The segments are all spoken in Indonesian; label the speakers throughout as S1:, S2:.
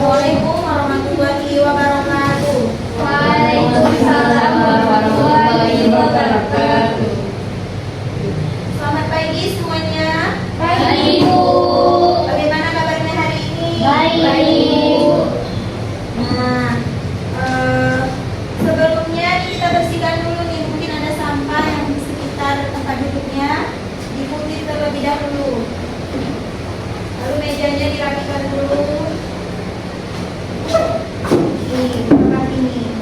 S1: Assalamualaikum warahmatullahi wabarakatuh.
S2: Waalaikumsalam warahmatullahi wabarakatuh.
S1: Selamat pagi semuanya.
S2: Pagi, Bu.
S1: Bagaimana kabarnya hari ini?
S2: Baik.
S1: Nah, sebelumnya kita bersihkan dulu nih, mungkin ada sampah yang di sekitar tempat duduknya, dipuntit terlebih dahulu. Lalu mejanya dirapikan dulu. Nih, tempat ini.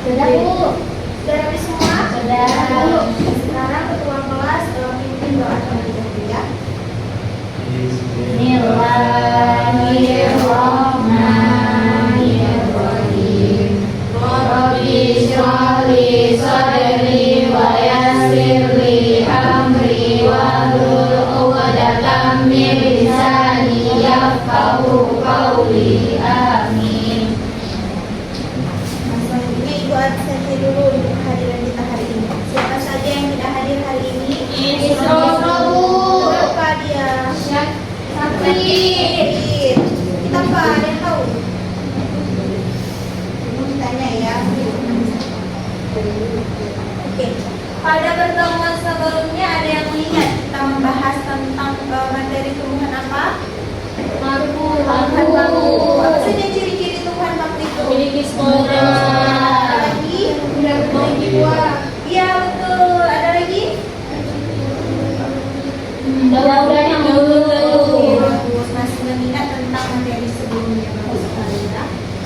S2: Sudah, Bu.
S1: Sudah rapi semua?
S2: Sudah.
S1: Sekarang ketua kelas pimpin doa terlebih dahulu ya.
S2: Bismillahirrahmanirrahim. Rabbi shrah li sadri wa yassir li amri wahlul 'uqdatam min lisani yafqahu qawli. Amin.
S1: Nah, selanjutnya Ibu absensi dulu untuk kehadiran kita hari ini. Siapa saja yang tidak hadir hari ini?
S2: Isra, Bu.
S1: Kenapa dia?
S2: Sakit.
S1: Kita apa? Ada yang tahu? Tanya ya. Oke. Pada pertemuan sebelumnya ada yang mengingat kita membahas tentang materi tumbuhan apa?
S2: Marfu.
S1: Tumbuhan bambu. Apa saja ciri-ciri tumbuhan bambu itu?
S2: Memiliki spora.
S1: Ada lagi?
S2: Memiliki buah.
S1: Iya betul. Ada lagi?
S2: Daun-daun yang dulu.
S1: Bagus, masih mengingat tentang materi sebelumnya. Bagus sekali ya.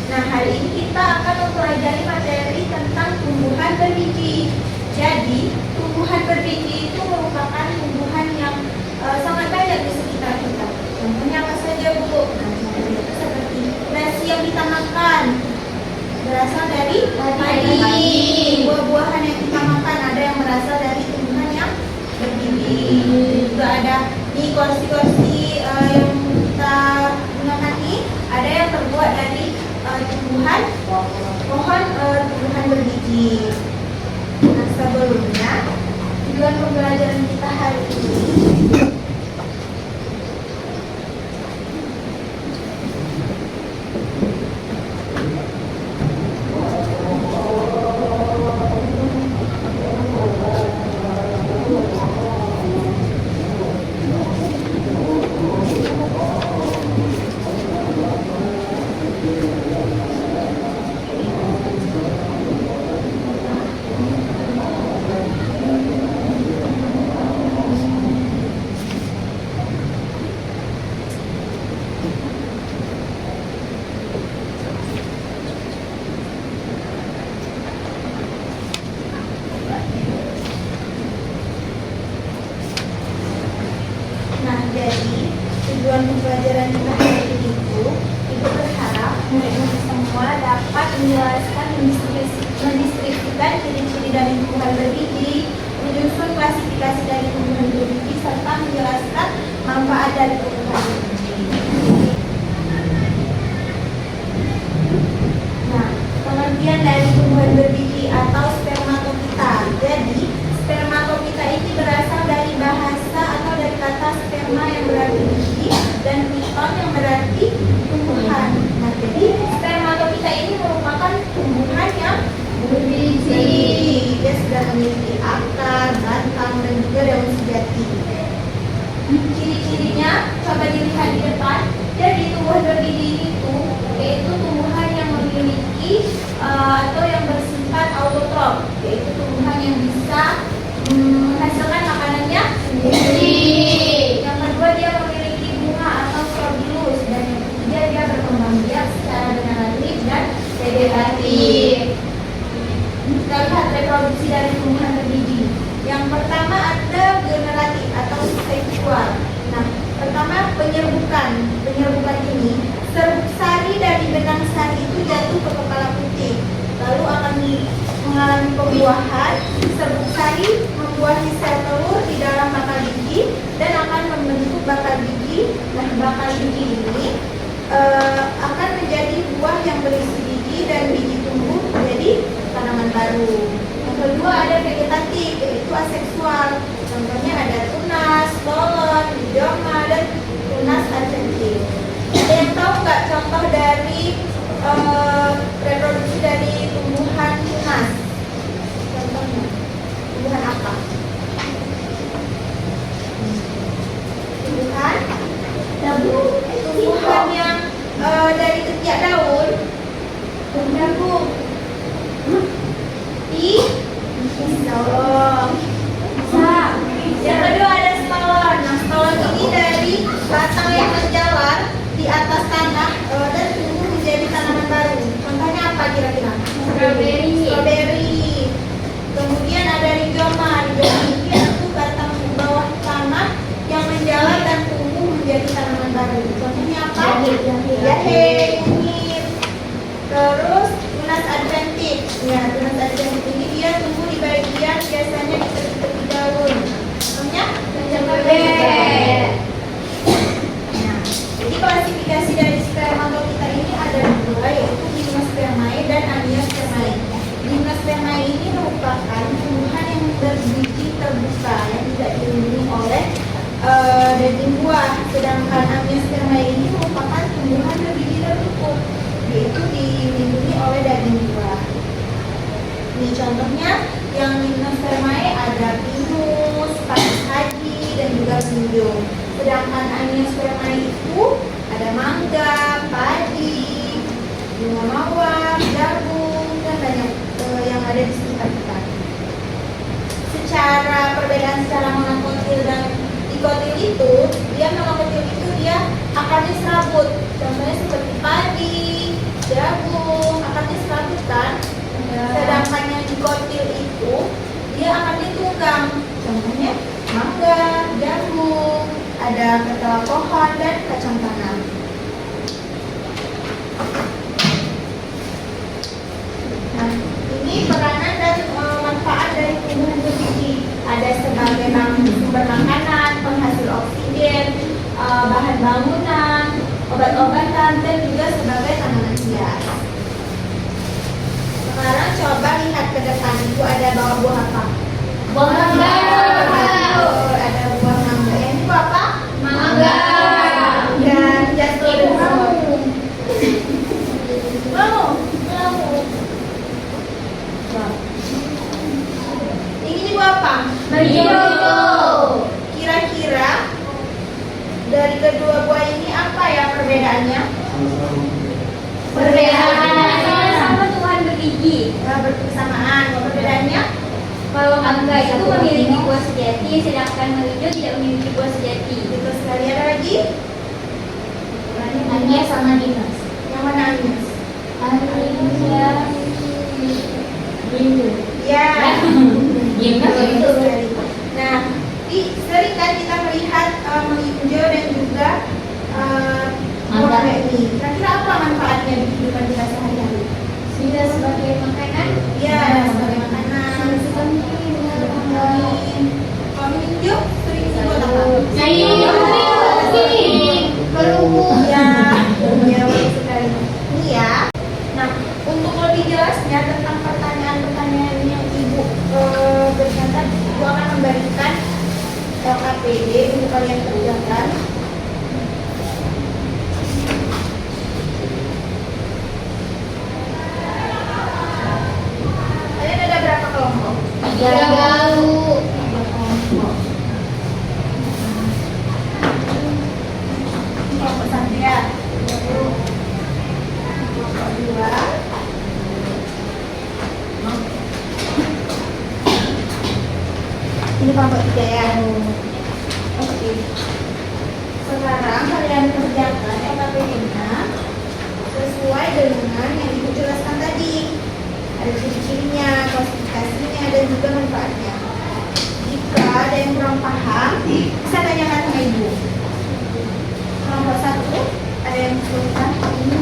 S1: Nah, hari ini kita akan mempelajari materi tentang tumbuhan berbiji. Jadi, tumbuhan berbiji itu merupakan tumbuhan yang sangat banyak di sekitar kita. Contohnya apa saja, Bu? Nah, contohnya itu seperti nasi yang kita makan berasal dari padi. Buah-buahan yang kita makan ada yang berasal dari tumbuhan yang berbiji. Juga ada di kursi-kursi yang kita gunakan ini ada yang terbuat dari tumbuhan pohon tumbuhan berbiji. Nah, sebelumnya tujuan pembelajaran kita hari ini tujuan pembelajaran kita hari ini itu Ibu berharap murid-murid semua dapat menjelaskan mendeskripsikan ciri-ciri dari tumbuhan berbiji, menyusun klasifikasi dari tumbuhan berbiji, serta menjelaskan manfaat dari tumbuhan berbiji. Nah, pengertian dari tumbuhan berbiji atau spermatofita. Jadi, spermatofita ini berasal dari bahasa atau dari kata sperma yang berarti biji dan fiton yang berarti tumbuhan. Nah, jadi spermatofita ini merupakan tumbuhan yang berbiji. Dia sudah memiliki akar, batang, dan juga daun sejati. Ciri-cirinya coba dilihat di depan. Jadi tumbuhan berbiji itu yaitu tumbuhan yang memiliki atau yang bersifat autotrof, yaitu tumbuhan yang bisa menghasilkan makanannya sendiri. Yang kedua, dia memiliki bunga atau stropilus, dan yang ketiga, dia berkembang biak secara generatif dan vegetatif. Kita lihat reproduksi dari tumbuhan berbiji. Yang pertama ada generatif atau seksual. Nah, pertama penyerbukan. Penyerbukan ini serbuk sari dari benang sari itu jatuh ke kepala putih, lalu akan mengalami pembuahan. Serbuk sari membuahi sel telur di dalam bakal biji dan akan membentuk bakal biji. Nah, bakal biji ini akan menjadi buah yang berisi biji dan biji tumbuh menjadi tanaman baru. Yang kedua ada vegetatif, yaitu aseksual. Contohnya ada tunas, polon, bioma, dan tunas argentin. reproduksi dari tumbuhan tunas. Contohnya, tumbuhan apa? Tumbuhan tumbuhan yang dari ketiak daun. Jagung. Pisang. Yang kedua ada stolon. Nah, stolon ini dari batang yang menjalar di atas tanah dan tumbuh menjadi tanaman baru. Contohnya apa kira-kira? Strawberry. Kemudian ada rizoma. Rizoma ini itu batang di bawah tanah yang menjalar dan tumbuh menjadi tanaman baru. Contohnya apa? Jahe, kunyit. Terus tunas adventip. Ya, tunas adventip ini dia tumbuh di bagian biasanya di tepi-tepi daun. Contohnya bebek. Nah, jadi klasifikasi dari spermatokita ini ada dua, yaitu gimnospermae dan amniospermae. Gimnospermae ini merupakan tumbuhan yang berbiji terbuka yang tidak dilindungi oleh daging buah, sedangkan amniospermae ini merupakan tumbuhan berbiji tertutup, yaitu dilindungi oleh daging buah. Ini contohnya yang gimnospermae ada pinus, pakis haji, dan juga pinjau. Sedangkan amniospermae itu ada mangga, padi, bunga mawar, jagung, dan banyak yang ada di sekitar kita. Secara perbedaan secara monokotil dan dikotil itu, monokotil itu dia akarnya serabut. Contohnya seperti padi, jagung, akarnya serabut kan. Sedangkan yang dikotil itu dia akarnya tunggang. Contohnya mangga, jagung, ada ketela pohon dan kacang tanah. Nah, ini peranan dan manfaat dari tumbuhan berbiji. Ada sebagai sumber makanan, penghasil oksigen, bahan bangunan, obat-obatan, dan juga sebagai tanaman hias. Sekarang coba lihat ke depan, itu ada buah apa?
S2: Buah mangga.
S1: Ada buah mangga. Yang itu apa?
S2: Mangga.
S1: Dan jatuh mau. Ini buah apa?
S2: Hijau.
S1: Kira-kira dari kedua buah ini apa ya perbedaannya?
S2: Perbedaannya sama tumbuhan berbiji.
S1: Bersamaan. Perbedaannya?
S2: Kalau mangga itu memiliki buah sejati, sedangkan hijau tidak memiliki buah sejati.
S1: Itu sekali ada lagi?
S2: Hanya sama dinas.
S1: Yang mana Agnes? Ya. Betul sekali. Nah, sering kan kita melihat menghijau dan juga warna ini. Kira-kira apa manfaatnya di kehidupan kita sehari-hari?
S2: Sudah sebagai makanan?
S1: Ya, sebagai makanan. Kalau menghijau sering disebut apa? Ya, ya betul sekali. Ini ya. Nah, untuk lebih jelasnya tentang pertanyaan-pertanyaan yang Ibu bercatat, Ibu akan memberikan LKPD untuk kalian kerjakan. Kalian ada berapa kelompok?
S2: 3
S1: Kelompok satu ya. Kelompok dua. Ini kelompok tiga ya. Oke. Sekarang kalian kerjakan LKPD-nya sesuai dengan yang Ibu jelaskan tadi. Ada ciri-cirinya, klasifikasinya, dan juga manfaatnya. Jika ada yang kurang paham, bisa tanyakan sama Ibu. Kelompok satu, ada yang kesulitan ini.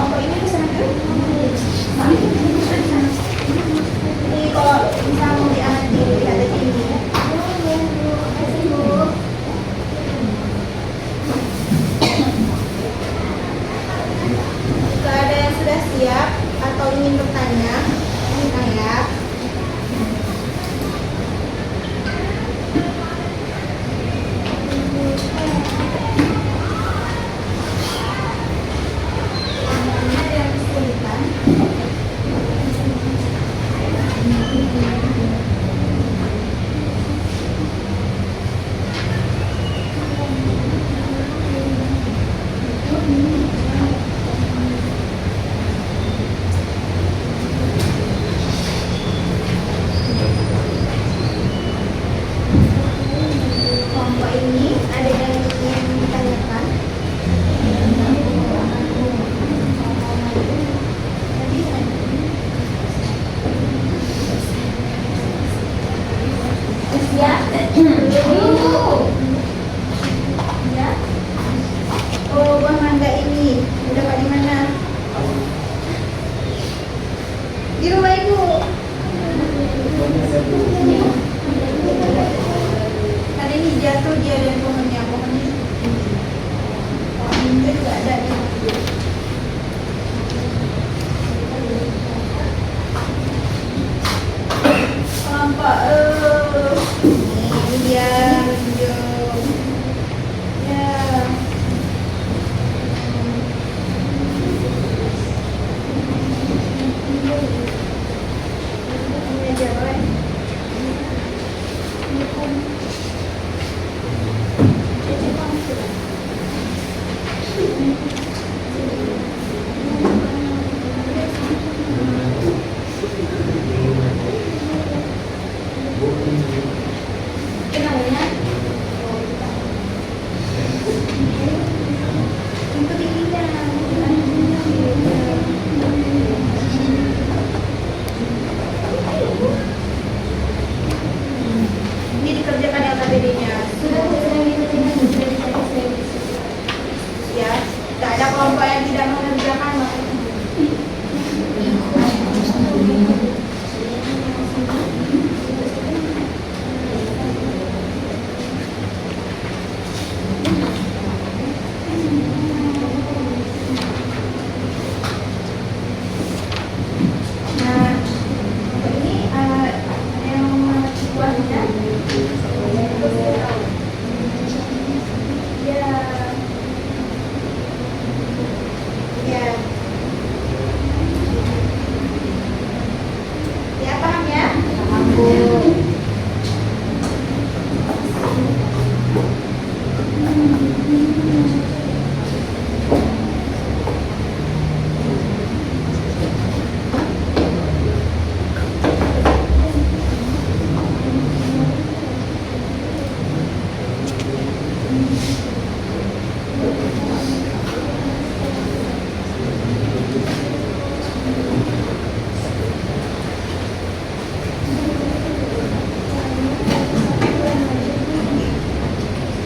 S1: Kelompok ini bisa atau ingin bertanya, silakan ya. Ada yang kesulitan? Kelompok ini ada yang ingin ditanyakan?
S2: Ya. Dulu.
S1: Ya. Oh, buah mangga ini dapat di mana? Di rumah ibu. Tadi ini jatuh dia dari pohonnya ini. Pohon ini juga ada di rumah ibu. Kelompok ini dia menunjuk. Ya. Ini aja, Boy.
S2: Kenalnya?
S1: Itu ininya. Ini dikerjakan LKPD-nya.
S2: Sudah diterima, sudah dicari.
S1: Ya, tak ada kelompok yang tidak mengerjakan. Nah, ini ada yang buatnya. Ya. Ya. Ya, paham ya?
S2: Paham, Bu.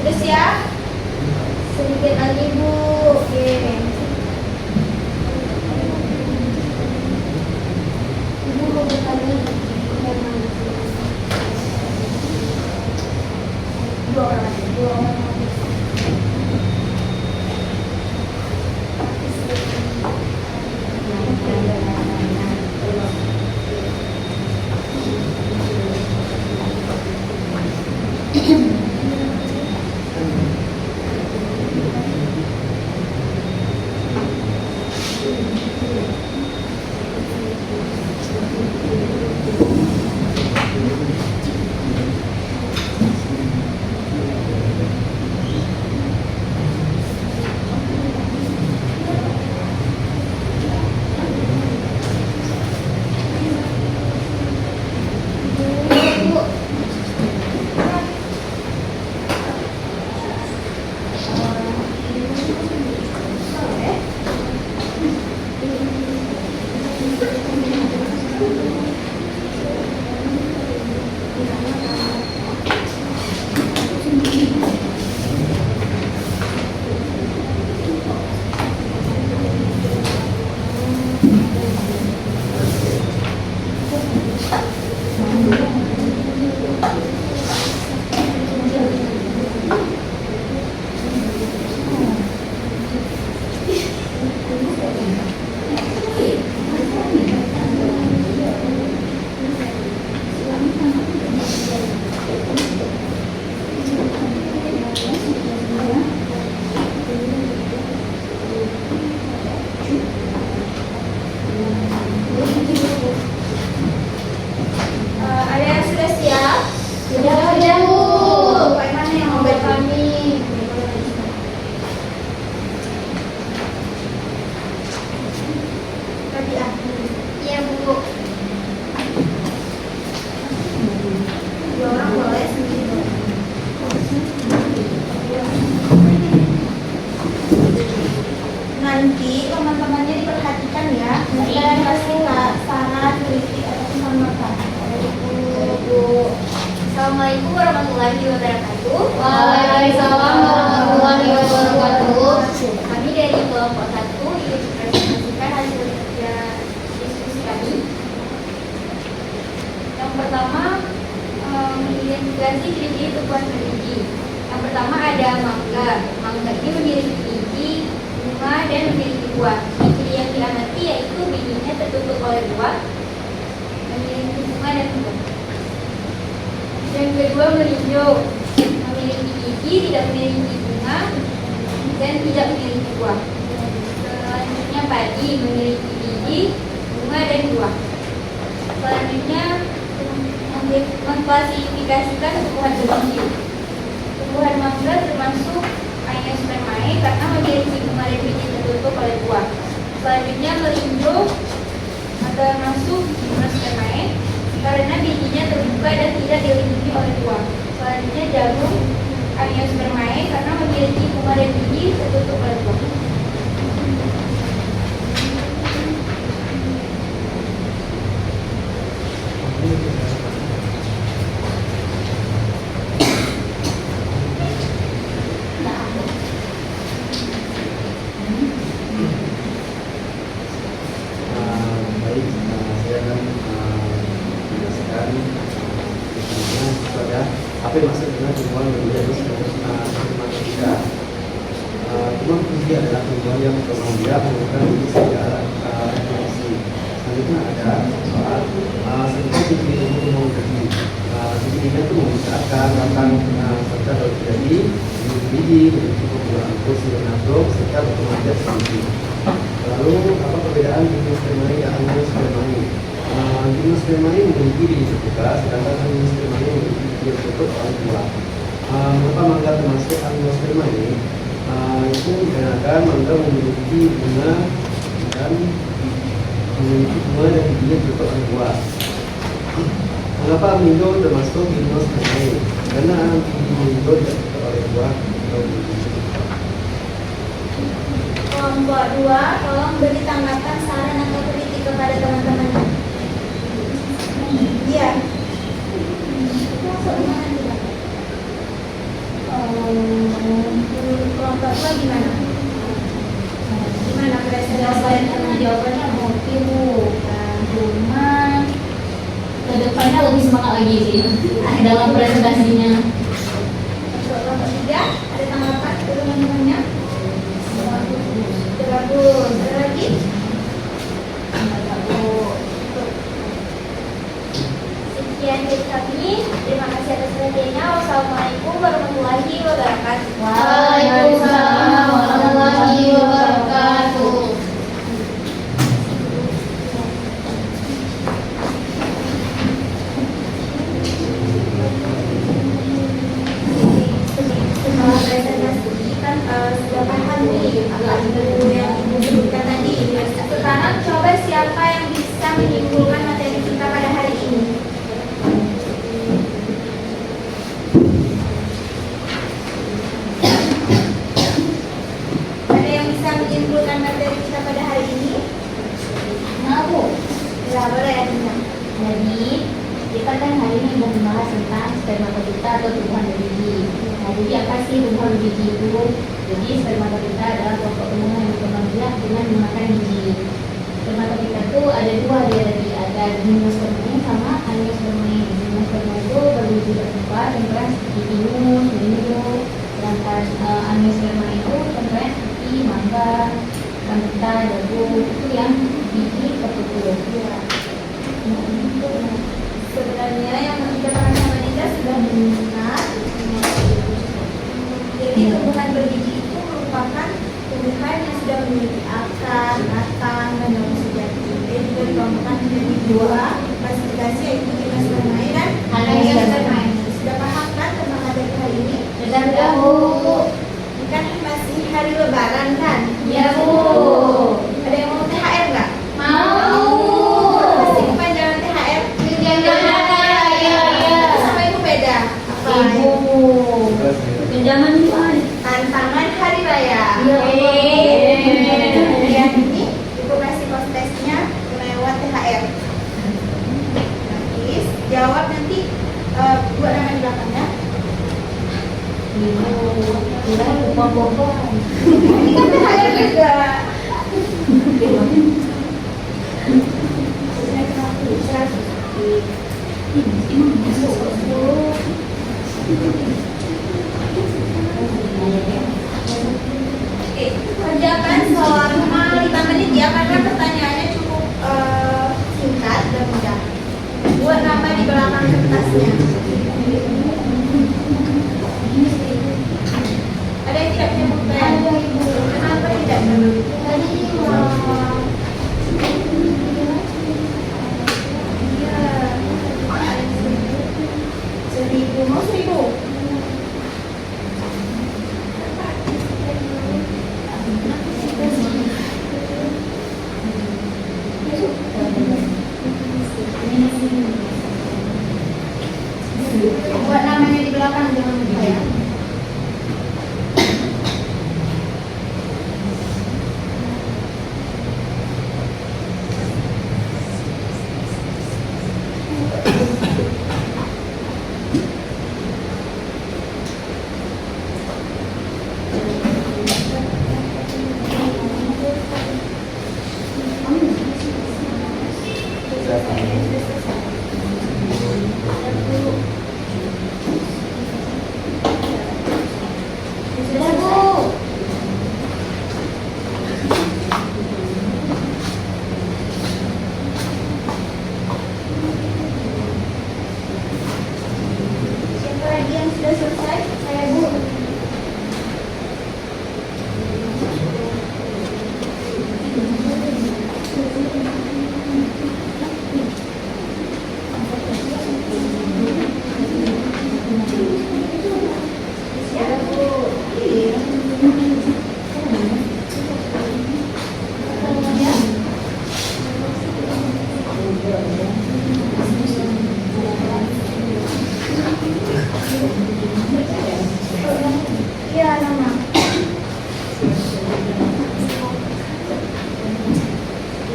S1: Udah siap?
S2: Sedikit lagi, Bu.
S1: Oke.
S2: Ibu mau bertanya.
S1: Dua orang. Dua orang. nanti teman-temannya diperhatikan ya. Kalian kasih saran, kritik ataupun masukan.
S2: Assalamualaikum warahmatullahi wabarakatuh.
S3: Waalaikumsalam warahmatullahi wabarakatuh.
S2: Kami dari kelompok 1 ingin mempresentasikan hasil kerja diskusi kami. Yang pertama, mengidentifikasi ciri-ciri tumbuhan bergigi. Yang pertama ada mangga. Mangga ini memiliki biji, bunga, dan memiliki buah. Ciri yang diamati yaitu bijinya tertutup oleh buah, memiliki bunga dan buah. Yang kedua melinjo, memiliki biji, tidak memiliki bunga, dan tidak memiliki buah. Selanjutnya padi, memiliki biji, bunga, dan buah. Selanjutnya mengklasifikasikan tumbuhan bergigi. Tumbuhan mangga termasuk Aenospermae karena memiliki bunga dan biji tertutup oleh buah. Selanjutnya melinjo termasuk Gymnospermae karena bijinya terbuka dan tidak dilindungi oleh buah. Selanjutnya jagung Aenospermae karena memiliki bunga dan biji tertutup oleh buah.
S4: Baik, saya akan menjelaskan misalnya kepada apa yang maksud dengan tumbuhan menjadi matematika. Tumbuhan bergigi adalah tumbuhan yang berkembang menggunakan biji secara evolusi. Selanjutnya ada soal sebenarnya ciri tumbuhan bergigi. Ciri-cirinya itu memiliki akar, batang, serta daun jadi, memiliki biji, memiliki permukaan kursi dan nabrok, serta berkembang sedikit. Lalu apa perbedaan Gymnospermae dan Aenospermae? Gymnospermae memiliki biji terbuka, sedangkan Aenospermae memiliki biji tertutup oleh buah. Mengapa mangga termasuk Aenospermae? Itu dikarenakan mangga memiliki bunga dan bijinya tertutup oleh buah. Mengapa melinjo termasuk Gymnospermae? Karena biji melinjo tidak tertutup oleh buah atau biji.
S1: Kelompok 2, tolong beri tanggapan, saran atau kritik kepada teman-temannya. Iya. Kelompok 2 gimana? Gimana presentasinya?
S3: Jawabannya oke Bu. Cuma kedepannya lebih semangat lagi sih dalam presentasinya.
S1: Kelompok 3, ada tanggapan dari teman-temannya? Bagus. Ada lagi?
S2: Sekian dari kami. Terima kasih atas perhatiannya. Wassalamualaikum warahmatullahi wabarakatuh.
S3: Waalaikumsalam warahmatullahi wabarakatuh.
S1: Setelah presentasi kan sudah paham nih apa itu yang Ibu sebutkan tadi. Sekarang coba siapa yang bisa menyimpulkan materi kita pada hari ini? Ada yang bisa menyimpulkan materi kita pada hari ini?
S3: Nah Bu,
S1: Ya, boleh ya, Tina.
S3: jadi kita kan hari ini mau membahas tentang spermatofita atau tumbuhan berbiji. Nah, jadi apa sih tumbuhan berbiji itu? Jadi spermatofita adalah kelompok tumbuhan yang berkembang biak dengan memakan biji. Spermatofita itu ada dua dia tadi, ada Gymnospermae sama Aenospermae. Gymnospermae itu berbiji terbuka, contohnya seperti pinus, melinjo. Sedangkan Aenospermae itu contohnya seperti mangga, rambutan, jagung, itu yang biji tertutup.
S1: Sebenarnya yang dikatakan sama Dinda sudah benar. Jadi tumbuhan berbiji itu merupakan tumbuhan yang sudah memiliki akar, batang, dan daun sejati. Dia juga dikelompokkan menjadi dua klasifikasi, yaitu Gymnospermae dan Aenospermae. Sudah paham kan tentang materi hari ini?
S3: Sudah Bu.
S1: Ini kan masih hari Lebaran kan?
S3: Ya Bu.
S1: Ada yang mau THR nggak?
S3: Mau.
S1: Pasti kepanjangan THR. Sama Ibu beda. Apa?
S3: Ibu. Pinjaman Tuhan.
S1: Tantangan hari raya.
S3: Ya Allah.
S1: jawab nanti buat nama di belakangnya.
S3: Kira lupa-lupa.
S1: Ini kan ada juga. Oke, kerjakan selama 5 menit ya, karena pertanyaannya cukup singkat dan mudah. Buat nama di belakang kertasnya. Ada yang tidak punya pulpen?
S3: Ada, Ibu.
S1: Kenapa tidak?
S3: Tadi
S1: Iya. 1.000, mau 1.000? Buat namanya di belakang jangan lupa ya.
S3: sudah, Bu.
S1: Siapa lagi yang sudah selesai? Saya, Bu. Ya, Bu. Iya. Iya, nama.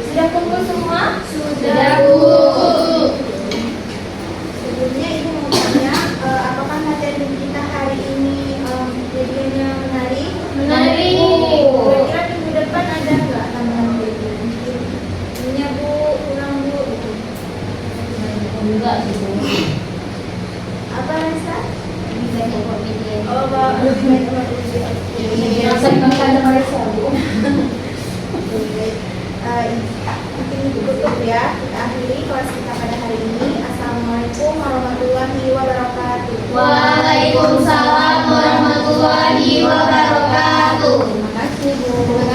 S1: Sudah kumpul semua?
S3: Sudah, Bu.
S1: Sebelumnya Ibu mau tanya, apakah materi kita hari ini jadinya menarik?
S3: Menarik.
S1: Kira-kira minggu depan ada nggak tambahan jadinya? Punya Bu, kurang Bu. Gitu.
S3: Enggak sih, Bu.
S1: Apa rasa?
S3: Bisa coba bikin.
S1: Oh, Pak.
S3: Rasa makan mereka, Bu.
S1: Mungkin ditutup ya. Kita akhiri kelas kita pada hari ini. Assalamualaikum warahmatullahi wabarakatuh.
S3: Waalaikumsalam warahmatullahi wabarakatuh.
S1: Terima kasih Bu.